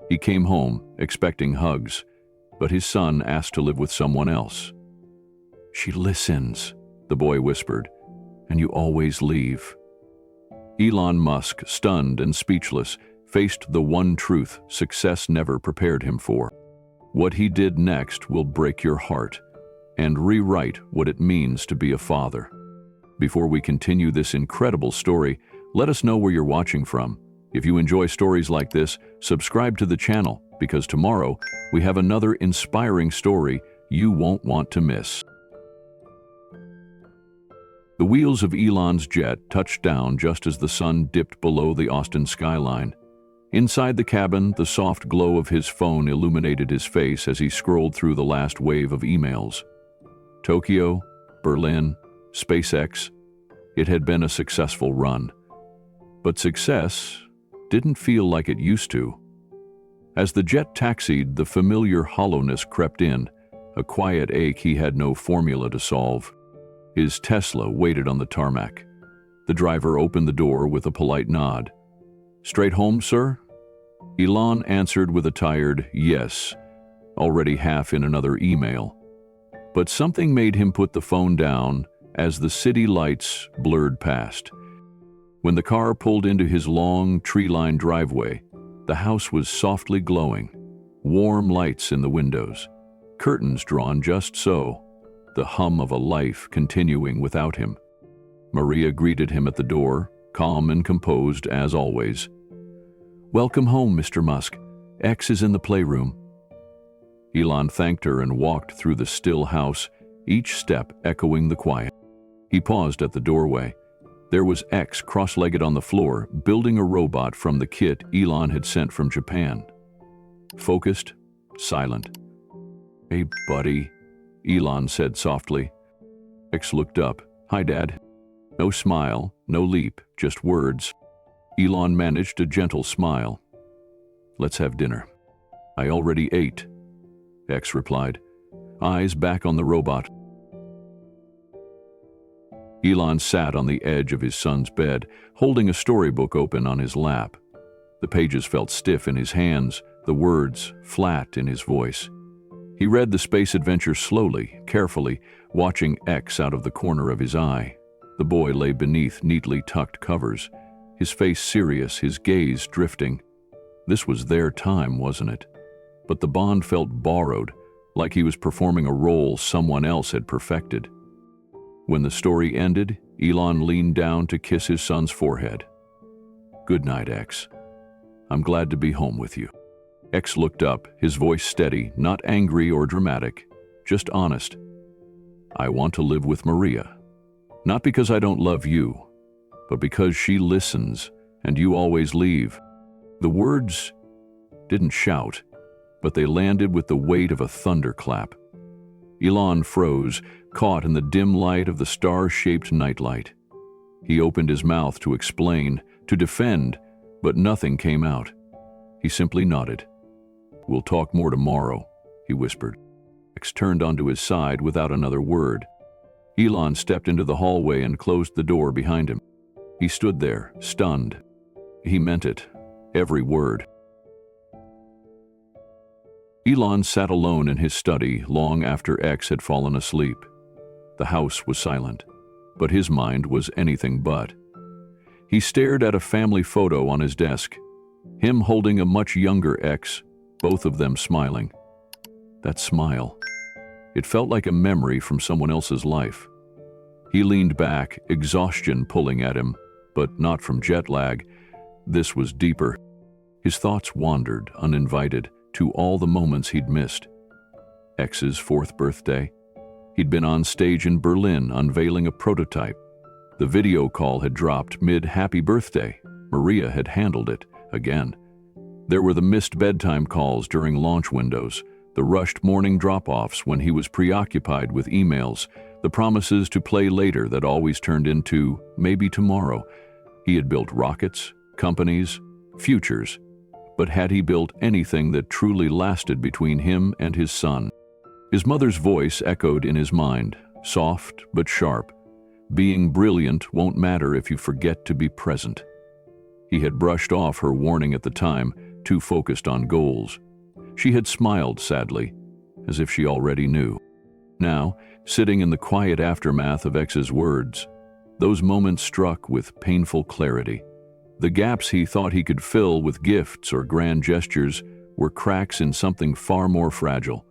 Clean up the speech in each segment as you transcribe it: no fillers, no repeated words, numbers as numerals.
He came home, expecting hugs, but his son asked to live with someone else. "She listens," the boy whispered, "and you always leave." Elon Musk, stunned and speechless, faced the one truth success never prepared him for. What he did next will break your heart and rewrite what it means to be a father. Before we continue this incredible story, let us know where you're watching from. If you enjoy stories like this, subscribe to the channel, because tomorrow we have another inspiring story you won't want to miss. The wheels of Elon's jet touched down just as the sun dipped below the Austin skyline. Inside the cabin, the soft glow of his phone illuminated his face as he scrolled through the last wave of emails. Tokyo, Berlin, SpaceX. It had been a successful run. But success didn't feel like it used to. As the jet taxied, the familiar hollowness crept in, a quiet ache he had no formula to solve. His Tesla waited on the tarmac. The driver opened the door with a polite nod. "Straight home, sir?" Elon answered with a tired yes, already half in another email. But something made him put the phone down as the city lights blurred past. When the car pulled into his long, tree-lined driveway, the house was softly glowing, warm lights in the windows, curtains drawn just so, the hum of a life continuing without him. Maria greeted him at the door, calm and composed as always. "Welcome home, Mr. Musk. X is in the playroom." Elon thanked her and walked through the still house, each step echoing the quiet. He paused at the doorway. There was X cross-legged on the floor, building a robot from the kit Elon had sent from Japan. Focused, silent. "Hey, buddy," Elon said softly. X looked up. "Hi, Dad." No smile, no leap, just words. Elon managed a gentle smile. "Let's have dinner." "I already ate," X replied, eyes back on the robot. Elon sat on the edge of his son's bed, holding a storybook open on his lap. The pages felt stiff in his hands, the words flat in his voice. He read the space adventure slowly, carefully, watching X out of the corner of his eye. The boy lay beneath neatly tucked covers, his face serious, his gaze drifting. This was their time, wasn't it? But the bond felt borrowed, like he was performing a role someone else had perfected. When the story ended, Elon leaned down to kiss his son's forehead. "Good night, X. I'm glad to be home with you." X looked up, his voice steady, not angry or dramatic, just honest. "I want to live with Maria. Not because I don't love you, but because she listens and you always leave." The words didn't shout, but they landed with the weight of a thunderclap. Elon froze, caught in the dim light of the star-shaped nightlight. He opened his mouth to explain, to defend, but nothing came out. He simply nodded. "We'll talk more tomorrow," he whispered. X turned onto his side without another word. Elon stepped into the hallway and closed the door behind him. He stood there, stunned. He meant it, every word. Elon sat alone in his study long after X had fallen asleep. The house was silent, but his mind was anything but. He stared at a family photo on his desk, him holding a much younger X, both of them smiling. That smile. It felt like a memory from someone else's life. He leaned back, exhaustion pulling at him, but not from jet lag. This was deeper. His thoughts wandered, uninvited, to all the moments he'd missed. X's 4th birthday. He'd been on stage in Berlin unveiling a prototype. The video call had dropped mid-happy birthday. Maria had handled it, again. There were the missed bedtime calls during launch windows, the rushed morning drop-offs when he was preoccupied with emails, the promises to play later that always turned into maybe tomorrow. He had built rockets, companies, futures. But had he built anything that truly lasted between him and his son? His mother's voice echoed in his mind, soft but sharp. Being brilliant won't matter if you forget to be present. He had brushed off her warning at the time, too focused on goals. She had smiled sadly, as if she already knew. Now, sitting in the quiet aftermath of X's words, those moments struck with painful clarity. The gaps he thought he could fill with gifts or grand gestures were cracks in something far more fragile: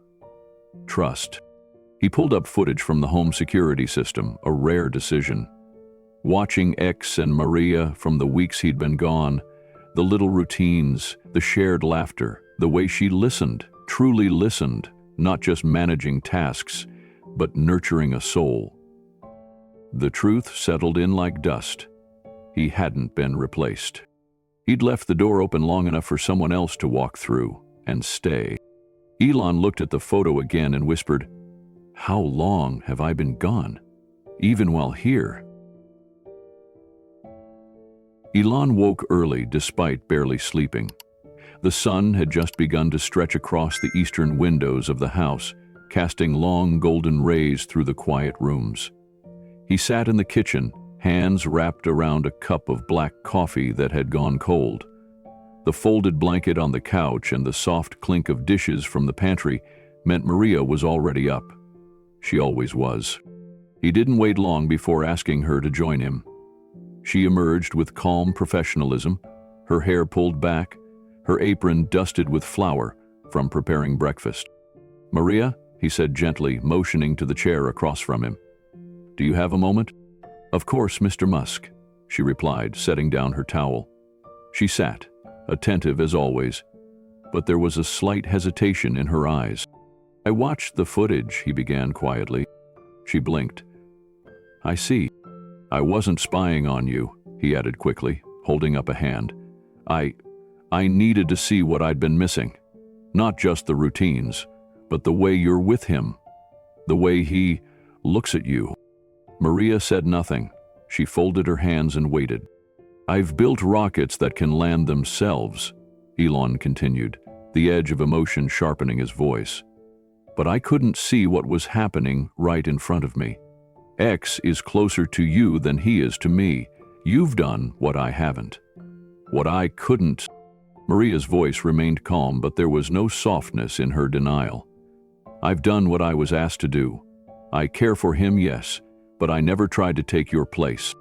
trust. He pulled up footage from the home security system, a rare decision. Watching X and Maria from the weeks he'd been gone, the little routines, the shared laughter, the way she listened, truly listened, not just managing tasks, but nurturing a soul. The truth settled in like dust. He hadn't been replaced. He'd left the door open long enough for someone else to walk through and stay. Elon looked at the photo again and whispered, "How long have I been gone? Even while here?" Elon woke early despite barely sleeping. The sun had just begun to stretch across the eastern windows of the house, casting long golden rays through the quiet rooms. He sat in the kitchen, hands wrapped around a cup of black coffee that had gone cold. The folded blanket on the couch and the soft clink of dishes from the pantry meant Maria was already up. She always was. He didn't wait long before asking her to join him. She emerged with calm professionalism, her hair pulled back, her apron dusted with flour from preparing breakfast. "Maria," he said gently, motioning to the chair across from him. "Do you have a moment?" "Of course, Mr. Musk," she replied, setting down her towel. She sat, attentive as always, but there was a slight hesitation in her eyes. "I watched the footage," he began quietly. She blinked. "I see. I wasn't spying on you," he added quickly, holding up a hand. I needed to see what I'd been missing. Not just the routines, but the way you're with him. The way he looks at you." Maria said nothing. She folded her hands and waited. "I've built rockets that can land themselves," Elon continued, the edge of emotion sharpening his voice. "But I couldn't see what was happening right in front of me. X is closer to you than he is to me. You've done what I haven't. What I couldn't." Maria's voice remained calm, but there was no softness in her denial. "I've done what I was asked to do. I care for him, yes, but I never tried to take your place."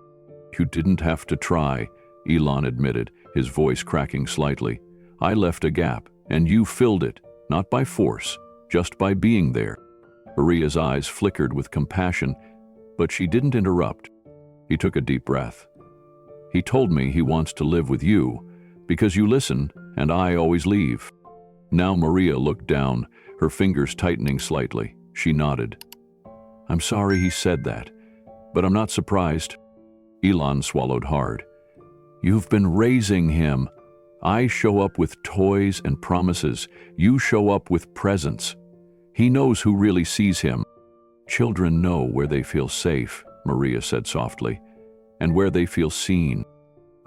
"You didn't have to try," Elon admitted, his voice cracking slightly. "I left a gap, and you filled it, not by force, just by being there." Maria's eyes flickered with compassion, but she didn't interrupt. He took a deep breath. "He told me he wants to live with you, because you listen, and I always leave." Now Maria looked down, her fingers tightening slightly. She nodded. "I'm sorry he said that, but I'm not surprised." Elon swallowed hard. "You've been raising him. I show up with toys and promises. You show up with presents. He knows who really sees him." "Children know where they feel safe," Maria said softly, "and where they feel seen."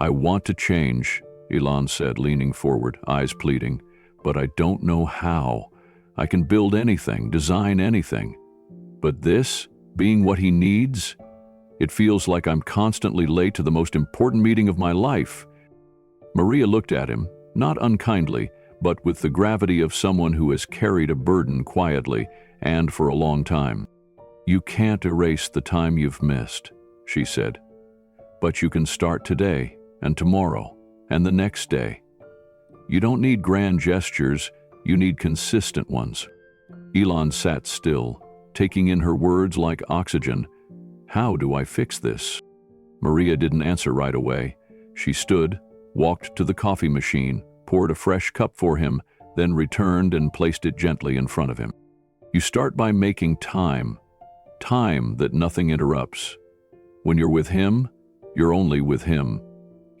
"I want to change," Elon said, leaning forward, eyes pleading, "but I don't know how. I can build anything, design anything. But this, being what he needs, it feels like I'm constantly late to the most important meeting of my life." Maria looked at him, not unkindly, but with the gravity of someone who has carried a burden quietly and for a long time. "You can't erase the time you've missed," she said. "But you can start today and tomorrow and the next day. You don't need grand gestures, you need consistent ones." Elon sat still, taking in her words like oxygen. "How do I fix this?" Maria didn't answer right away. She stood, walked to the coffee machine, poured a fresh cup for him, then returned and placed it gently in front of him. "You start by making time that nothing interrupts. When you're with him, you're only with him.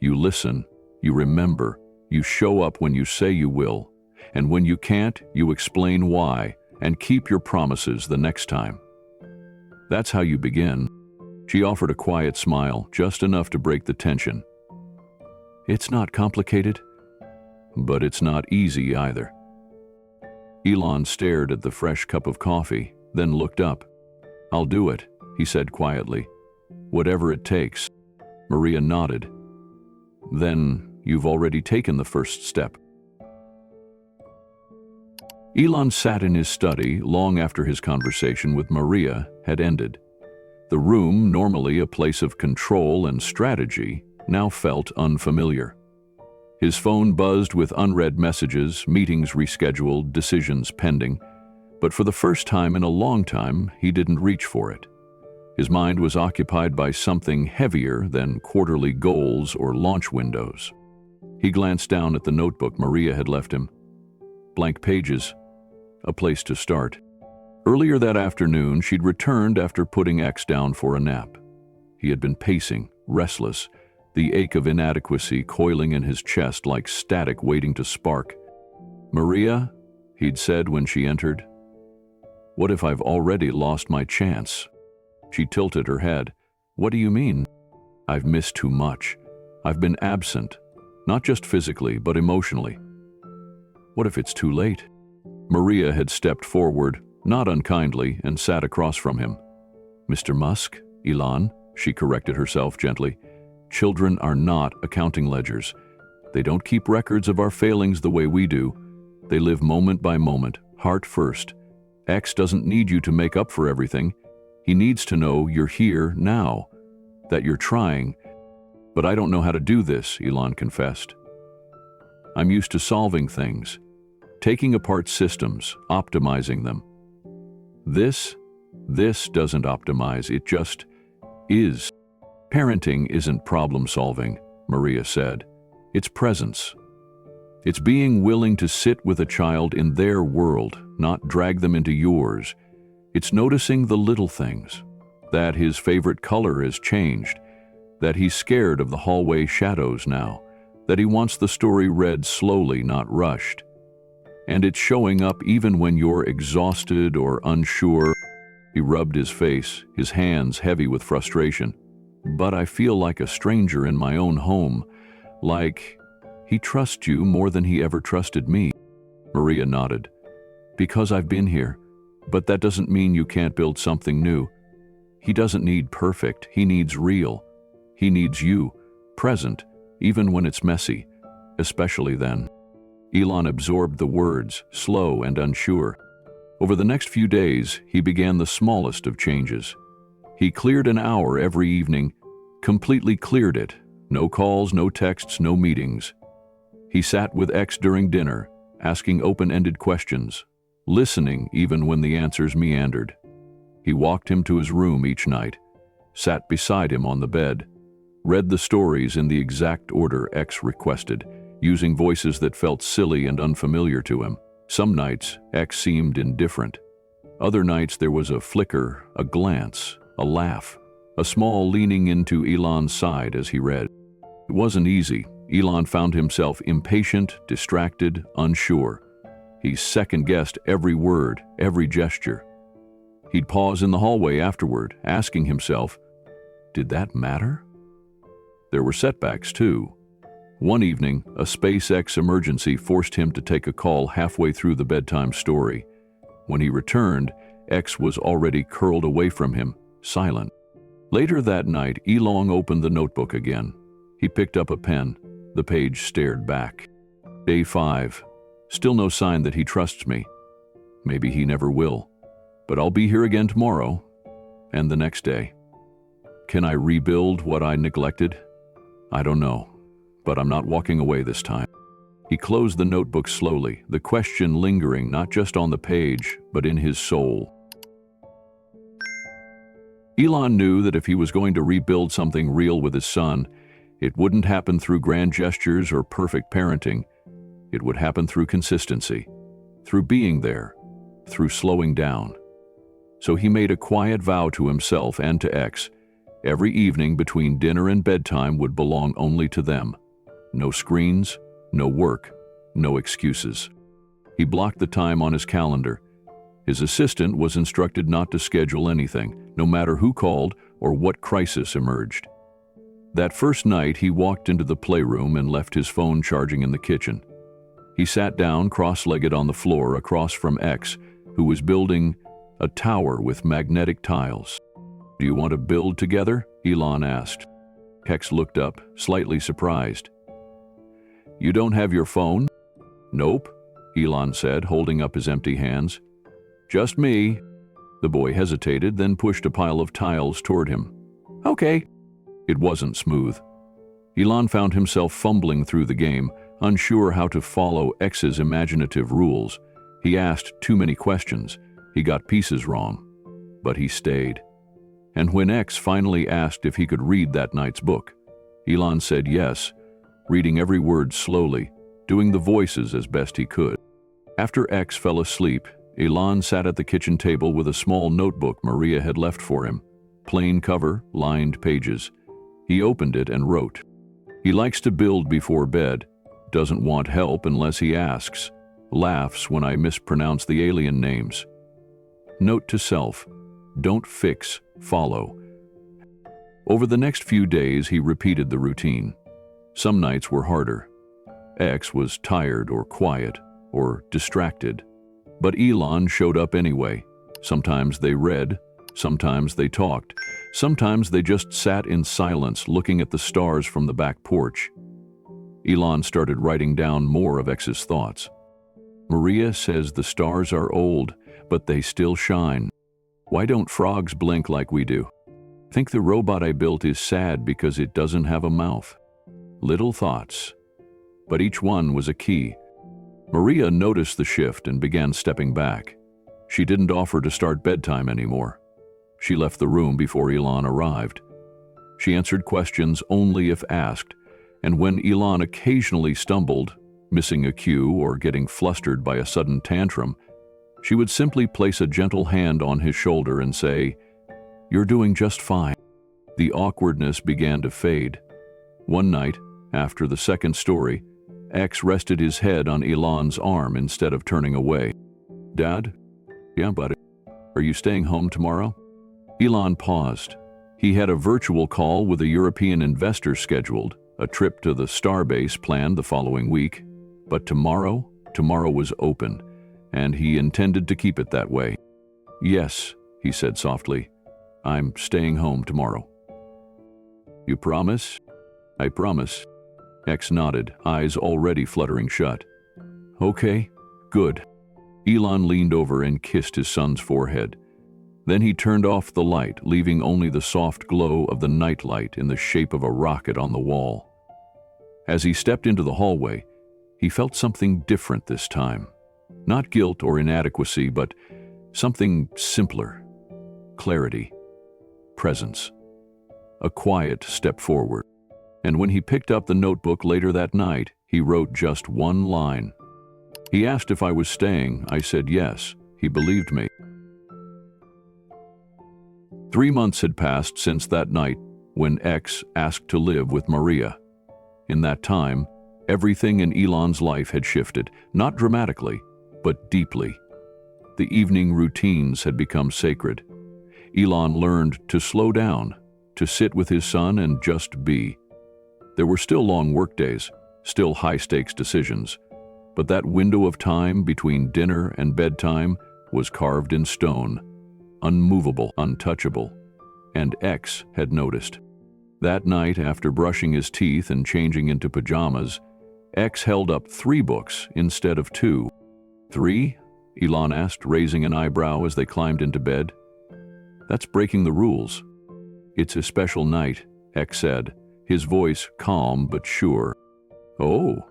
You listen, you remember, you show up when you say you will, and when you can't, you explain why and keep your promises the next time. That's how you begin." She offered a quiet smile, just enough to break the tension. "It's not complicated, but it's not easy either." Elon stared at the fresh cup of coffee, then looked up. "I'll do it," he said quietly. "Whatever it takes." Maria nodded. "Then you've already taken the first step." Elon sat in his study long after his conversation with Maria had ended. The room, normally a place of control and strategy, now felt unfamiliar. His phone buzzed with unread messages, meetings rescheduled, decisions pending, but for the first time in a long time, he didn't reach for it. His mind was occupied by something heavier than quarterly goals or launch windows. He glanced down at the notebook Maria had left him. Blank pages, a place to start. Earlier that afternoon, she'd returned after putting X down for a nap. He had been pacing, restless, the ache of inadequacy coiling in his chest like static waiting to spark. "Maria," he'd said when she entered, "what if I've already lost my chance?" She tilted her head. "What do you mean?" "I've missed too much. I've been absent, not just physically, but emotionally." "What if it's too late?" Maria had stepped forward, not unkindly, and sat across from him. "Mr. Musk, Elon," she corrected herself gently, "children are not accounting ledgers. They don't keep records of our failings the way we do. They live moment by moment, heart first. X doesn't need you to make up for everything. He needs to know you're here now, that you're trying." "But I don't know how to do this," Elon confessed. "I'm used to solving things, taking apart systems, optimizing them. This doesn't optimize, it just is." "Parenting isn't problem-solving," Maria said. "It's presence. It's being willing to sit with a child in their world, not drag them into yours. It's noticing the little things, that his favorite color has changed, that he's scared of the hallway shadows now, that he wants the story read slowly, not rushed. And it's showing up even when you're exhausted or unsure." He rubbed his face, his hands heavy with frustration. "But I feel like a stranger in my own home, like he trusts you more than he ever trusted me." Maria nodded. "Because I've been here, but that doesn't mean you can't build something new. He doesn't need perfect, he needs real. He needs you, present, even when it's messy, especially then." Elon absorbed the words, slow and unsure. Over the next few days, he began the smallest of changes. He cleared an hour every evening, completely cleared it. No calls, no texts, no meetings. He sat with X during dinner, asking open-ended questions, listening even when the answers meandered. He walked him to his room each night, sat beside him on the bed, read the stories in the exact order X requested, using voices that felt silly and unfamiliar to him. Some nights, X seemed indifferent. Other nights there was a flicker, a glance, a laugh, a small leaning into Elon's side as he read. It wasn't easy. Elon found himself impatient, distracted, unsure. He second-guessed every word, every gesture. He'd pause in the hallway afterward, asking himself, did that matter? There were setbacks, too. One evening, a SpaceX emergency forced him to take a call halfway through the bedtime story. When he returned, X was already curled away from him, silent. Later that night, Elon opened the notebook again. He picked up a pen. The page stared back. Day 5. Still no sign that he trusts me. Maybe he never will. But I'll be here again tomorrow. And the next day. Can I rebuild what I neglected? I don't know. But I'm not walking away this time. He closed the notebook slowly, the question lingering not just on the page, but in his soul. Elon knew that if he was going to rebuild something real with his son, it wouldn't happen through grand gestures or perfect parenting. It would happen through consistency, through being there, through slowing down. So he made a quiet vow to himself and to X. Every evening between dinner and bedtime would belong only to them. No screens, no work, no excuses. He blocked the time on his calendar. His assistant was instructed not to schedule anything, no matter who called or what crisis emerged. That first night, he walked into the playroom and left his phone charging in the kitchen. He sat down cross-legged on the floor across from X, who was building a tower with magnetic tiles. "Do you want to build together?" Elon asked. X looked up, slightly surprised. "You don't have your phone?" "Nope," Elon said, holding up his empty hands. Just me. The boy hesitated, then pushed a pile of tiles toward him. Okay. It wasn't smooth. Elon found himself fumbling through the game, unsure how to follow X's imaginative rules. He asked too many questions. He got pieces wrong. But he stayed. And when X finally asked if he could read that night's book, Elon said yes, reading every word slowly, doing the voices as best he could. After X fell asleep, Elon sat at the kitchen table with a small notebook Maria had left for him. Plain cover, lined pages. He opened it and wrote. He likes to build before bed, doesn't want help unless he asks, laughs when I mispronounce the alien names. Note to self, don't fix, follow. Over the next few days, he repeated the routine. Some nights were harder. X was tired or quiet or distracted. But Elon showed up anyway. Sometimes they read, sometimes they talked, sometimes they just sat in silence looking at the stars from the back porch. Elon started writing down more of X's thoughts. Maria says the stars are old, but they still shine. Why don't frogs blink like we do? Think the robot I built is sad because it doesn't have a mouth. Little thoughts. But each one was a key. Maria noticed the shift and began stepping back. She didn't offer to start bedtime anymore. She left the room before Elon arrived. She answered questions only if asked, and when Elon occasionally stumbled, missing a cue or getting flustered by a sudden tantrum, she would simply place a gentle hand on his shoulder and say, "You're doing just fine." The awkwardness began to fade. One night, after the second story, X rested his head on Elon's arm instead of turning away. "Dad? Yeah, buddy. Are you staying home tomorrow?" Elon paused. He had a virtual call with a European investor scheduled, a trip to the starbase planned the following week. But tomorrow was open, and he intended to keep it that way. "Yes," he said softly. "I'm staying home tomorrow." "You promise?" "I promise." X nodded, eyes already fluttering shut. "Okay, good." Elon leaned over and kissed his son's forehead. Then he turned off the light, leaving only the soft glow of the nightlight in the shape of a rocket on the wall. As he stepped into the hallway, he felt something different this time. Not guilt or inadequacy, but something simpler. Clarity. Presence. A quiet step forward. And when he picked up the notebook later that night, he wrote just one line. He asked if I was staying. I said yes. He believed me. 3 months had passed since that night when X asked to live with Maria. In that time, everything in Elon's life had shifted, not dramatically, but deeply. The evening routines had become sacred. Elon learned to slow down, to sit with his son and just be. There were still long workdays, still high-stakes decisions, but that window of time between dinner and bedtime was carved in stone, unmovable, untouchable, and X had noticed. That night, after brushing his teeth and changing into pajamas, X held up 3 books instead of 2. "3?" Elon asked, raising an eyebrow as they climbed into bed. "That's breaking the rules." "It's a special night," X said, his voice calm but sure. "Oh,"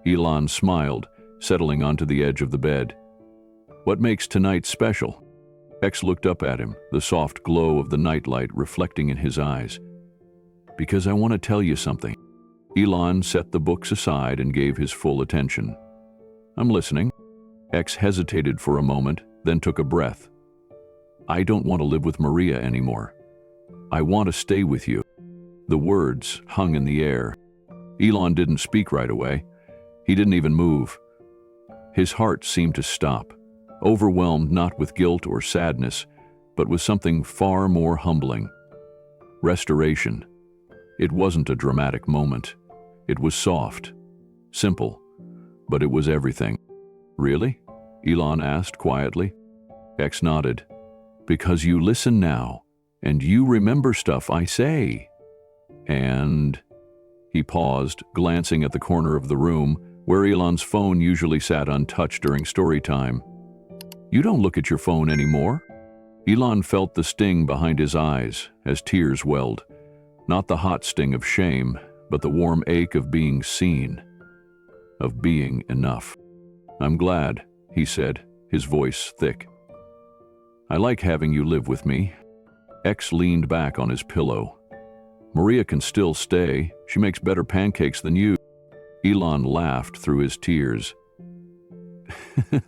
Elon smiled, settling onto the edge of the bed. "What makes tonight special?" X looked up at him, the soft glow of the nightlight reflecting in his eyes. "Because I want to tell you something." Elon set the books aside and gave his full attention. "I'm listening." X hesitated for a moment, then took a breath. "I don't want to live with Maria anymore. I want to stay with you." The words hung in the air. Elon didn't speak right away. He didn't even move. His heart seemed to stop, overwhelmed not with guilt or sadness, but with something far more humbling. Restoration. It wasn't a dramatic moment. It was soft, simple, but it was everything. "Really?" Elon asked quietly. X nodded. "Because you listen now, and you remember stuff I say." And he paused, glancing at the corner of the room where Elon's phone usually sat untouched during story time. "You don't look at your phone anymore." Elon felt the sting behind his eyes as tears welled. Not the hot sting of shame, but the warm ache of being seen, of being enough. "I'm glad," he said, his voice thick. "I like having you live with me." X leaned back on his pillow. "Maria can still stay. She makes better pancakes than you." Elon laughed through his tears.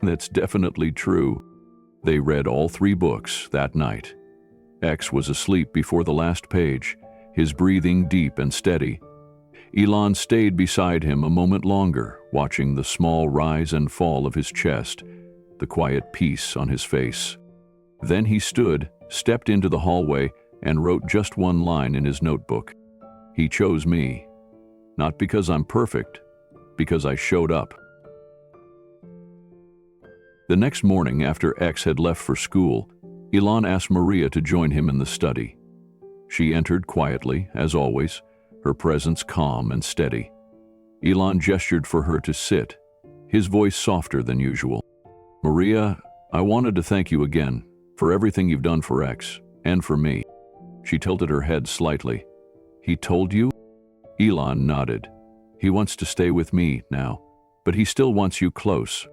"That's definitely true." They read all 3 books that night. X was asleep before the last page, his breathing deep and steady. Elon stayed beside him a moment longer, watching the small rise and fall of his chest, the quiet peace on his face. Then he stood, stepped into the hallway, and wrote just 1 line in his notebook. "He chose me. Not because I'm perfect, because I showed up." The next morning, after X had left for school, Elon asked Maria to join him in the study. She entered quietly, as always, her presence calm and steady. Elon gestured for her to sit, his voice softer than usual. "Maria, I wanted to thank you again for everything you've done for X and for me." She tilted her head slightly. "He told you?" Elon nodded. "He wants to stay with me now, but he still wants you close."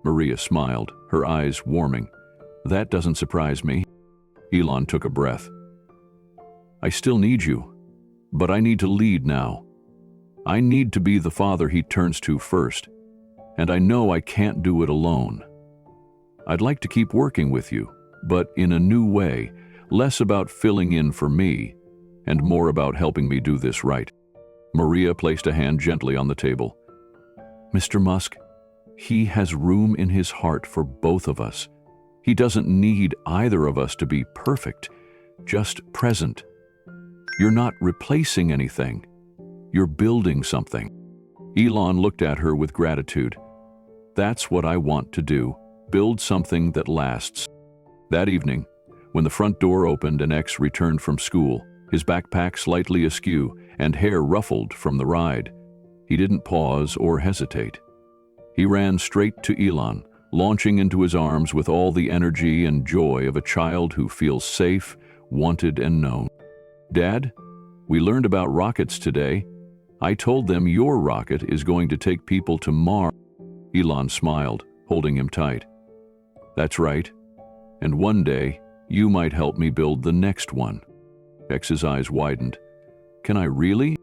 Maria smiled, her eyes warming. "That doesn't surprise me." Elon took a breath. "I still need you, but I need to lead now. I need to be the father he turns to first, and I know I can't do it alone. I'd like to keep working with you, but in a new way, less about filling in for me, and more about helping me do this right." Maria placed a hand gently on the table. "Mr. Musk, he has room in his heart for both of us. He doesn't need either of us to be perfect, just present. You're not replacing anything. You're building something." Elon looked at her with gratitude. "That's what I want to do, build something that lasts." That evening, when the front door opened and X returned from school, his backpack slightly askew and hair ruffled from the ride, he didn't pause or hesitate. He ran straight to Elon, launching into his arms with all the energy and joy of a child who feels safe, wanted, and known. "Dad, we learned about rockets today. I told them your rocket is going to take people to Mars." Elon smiled, holding him tight. "That's right. And one day, you might help me build the next one." X's eyes widened. "Can I really?"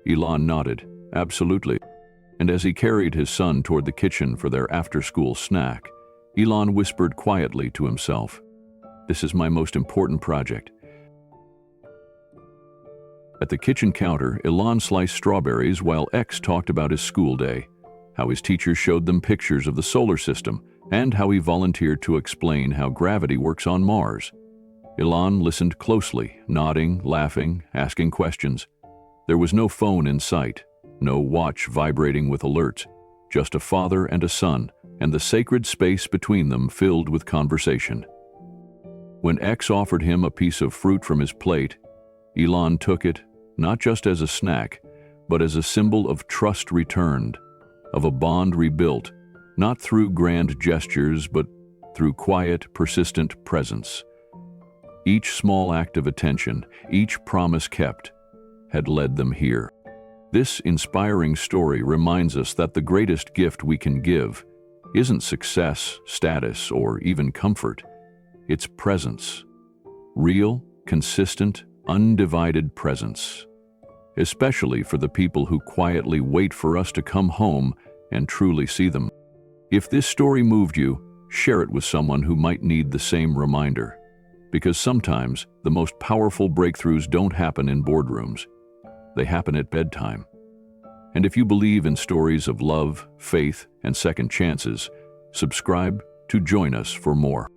Elon nodded. "Absolutely." And as he carried his son toward the kitchen for their after-school snack, Elon whispered quietly to himself, "This is my most important project." At the kitchen counter, Elon sliced strawberries while X talked about his school day, how his teacher showed them pictures of the solar system, and how he volunteered to explain how gravity works on Mars. Elon listened closely, nodding, laughing, asking questions. There was no phone in sight, no watch vibrating with alerts, just a father and a son, and the sacred space between them filled with conversation. When X offered him a piece of fruit from his plate, Elon took it, not just as a snack, but as a symbol of trust returned, of a bond rebuilt, not through grand gestures, but through quiet, persistent presence. Each small act of attention, each promise kept, had led them here. This inspiring story reminds us that the greatest gift we can give isn't success, status, or even comfort. It's presence. Real, consistent, undivided presence. Especially for the people who quietly wait for us to come home and truly see them. If this story moved you, share it with someone who might need the same reminder. Because sometimes the most powerful breakthroughs don't happen in boardrooms. They happen at bedtime. And if you believe in stories of love, faith, and second chances, subscribe to join us for more.